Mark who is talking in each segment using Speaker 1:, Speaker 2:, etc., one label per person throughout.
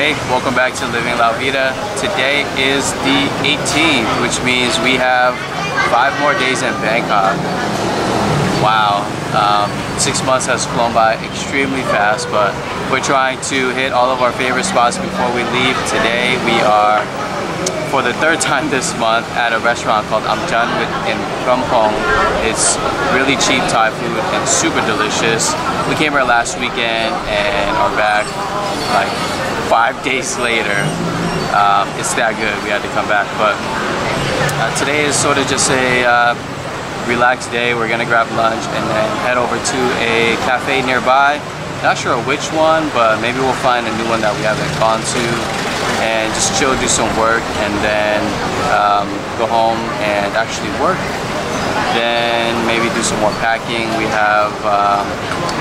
Speaker 1: Hey, welcome back to Living La Vida. Today is the 18th, which means we have 5 more days in Bangkok. Wow, 6 months has flown by extremely fast, but we're trying to hit all of our favorite spots before we leave. Today we are, for the 3rd time this month, at a restaurant called Amjan in Bangkok. It's really cheap Thai food and super delicious. We came here last weekend and are back like 5 days later. It's that good, we had to come back. But today is sort of just a relaxed day. We're gonna grab lunch and then head over to a cafe nearby. Not sure which one, but maybe we'll find a new one that we haven't gone to and just chill, do some work, and then go home and actually work. Then maybe do some more packing. We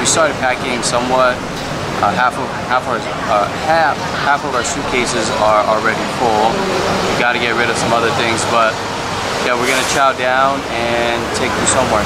Speaker 1: started packing somewhat. Half of our suitcases are already full. We got to get rid of some other things, but yeah, we're gonna chow down and take you somewhere.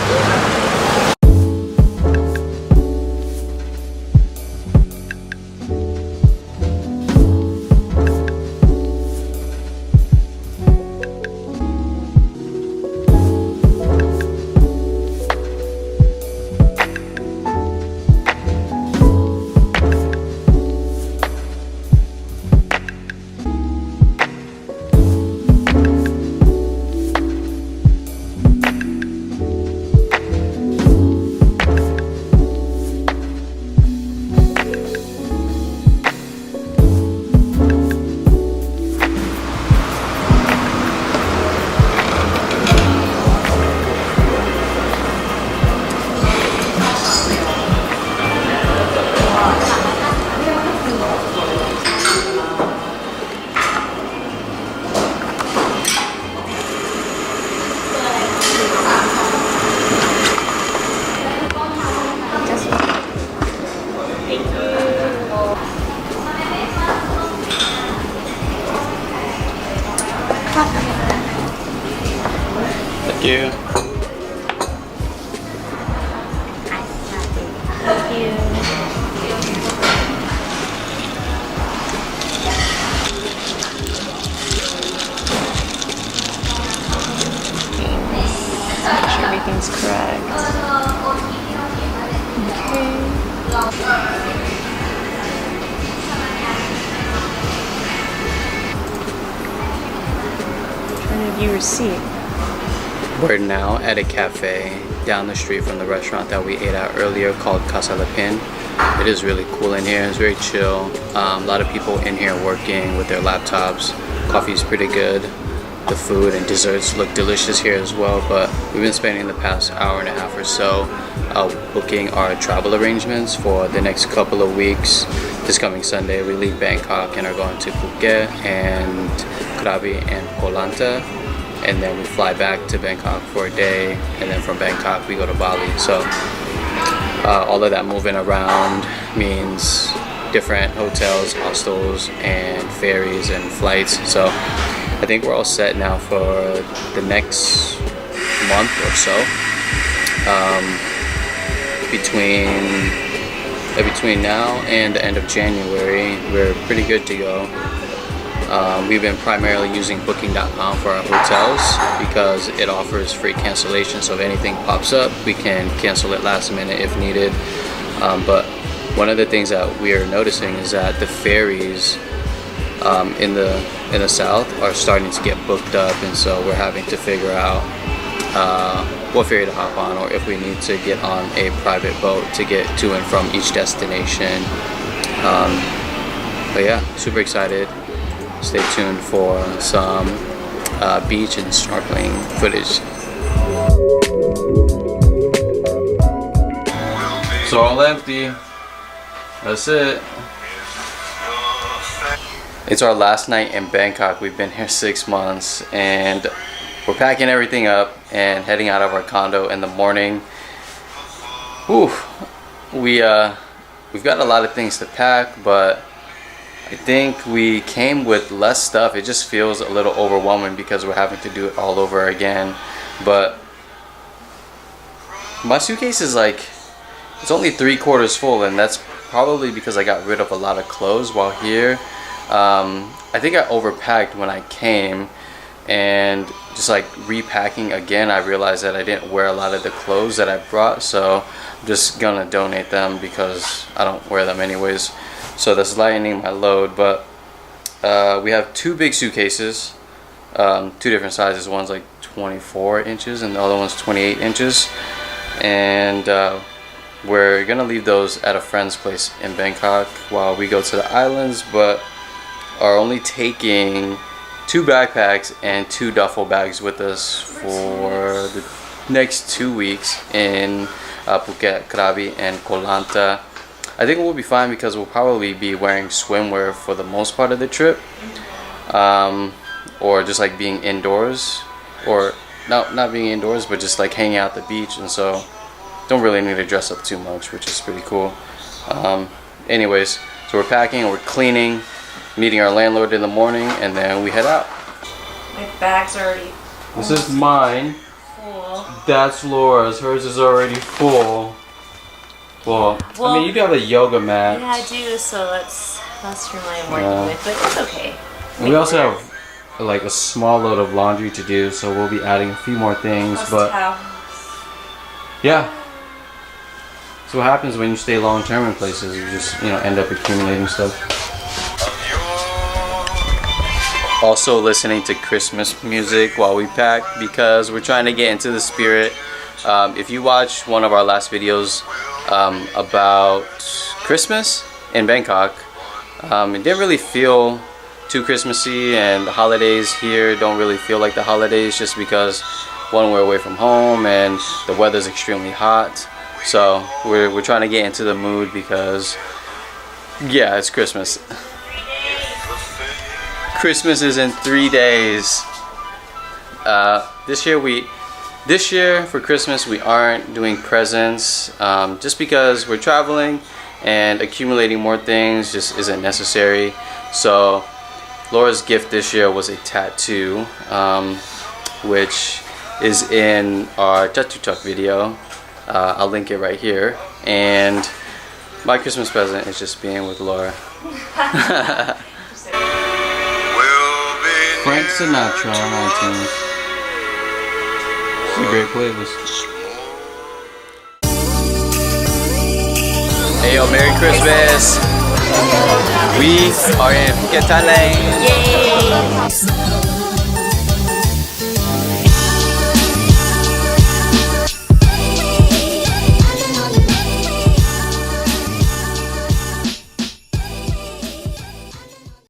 Speaker 1: Thank you.
Speaker 2: Make sure everything's correct. Okay. Trying to view receipt.
Speaker 1: We're now at a cafe down the street from the restaurant that we ate at earlier called Casa La Pin. It is really cool in here. It's very chill. A lot of people in here working with their laptops. Coffee is pretty good. The food and desserts look delicious here as well, but we've been spending the past hour and a half or so booking our travel arrangements for the next couple of weeks. This coming Sunday we leave Bangkok and are going to Phuket and Krabi and Koh Lanta, and then we fly back to Bangkok for a day, and then from Bangkok we go to Bali. So all of that moving around means different hotels, hostels, and ferries and flights. So I think we're all set now for the next month or so. Between now and the end of January, we're pretty good to go. We've been primarily using Booking.com for our hotels because it offers free cancellation. So if anything pops up, we can cancel it last minute if needed. But one of the things that we are noticing is that the ferries in the south are starting to get booked up, and so we're having to figure out what ferry to hop on, or if we need to get on a private boat to get to and from each destination. But yeah, super excited. Stay tuned for some beach and snorkeling footage. It's all empty. That's it. It's our last night in Bangkok. We've been here 6 months and we're packing everything up and heading out of our condo in the morning. Whew. We've got a lot of things to pack, but I think we came with less stuff. It just feels a little overwhelming because we're having to do it all over again. But my suitcase is like, it's only 3/4 full, and that's probably because I got rid of a lot of clothes while here. I think I overpacked when I came, and just like repacking again, I realized that I didn't wear a lot of the clothes that I brought, so I'm just gonna donate them because I don't wear them anyways. So that's lightening my load. But we have 2 big suitcases, 2 different sizes. One's like 24 inches and the other one's 28 inches, and we're gonna leave those at a friend's place in Bangkok while we go to the islands, but are only taking 2 backpacks and 2 duffel bags with us for the next 2 weeks in Phuket, Krabi, and Koh Lanta. I think we'll be fine because we'll probably be wearing swimwear for the most part of the trip, or just like being indoors, or not being indoors, but just like hanging out at the beach, and so don't really need to dress up too much, which is pretty cool. Anyways, so we're packing, we're cleaning, meeting our landlord in the morning, and then we head out.
Speaker 2: My bag's already
Speaker 1: This is mine.
Speaker 2: full.
Speaker 1: That's Laura's. Hers is already full. Well, I mean, you do have a yoga mat.
Speaker 2: Yeah, I do, so that's who I'm working with, but it's okay.
Speaker 1: We also have like a small load of laundry to do, so we'll be adding a few more things. But yeah, so what happens when you stay long term in places? You just end up accumulating stuff. Also listening to Christmas music while we pack because we're trying to get into the spirit. If you watched one of our last videos about Christmas in Bangkok, it didn't really feel too Christmassy, and the holidays here don't really feel like the holidays just because, one, we're away from home and the weather's extremely hot. So we're trying to get into the mood because, yeah, it's Christmas. Christmas is in 3 days. This year for Christmas we aren't doing presents, just because we're traveling and accumulating more things just isn't necessary. So Laura's gift this year was a tattoo, which is in our tattoo talk video. I'll link it right here. And my Christmas present is just being with Laura. Frank Sinatra on iTunes. It's a great playlist. Hey yo, Merry Christmas! We are in Phuket, Thailand.
Speaker 2: Yay!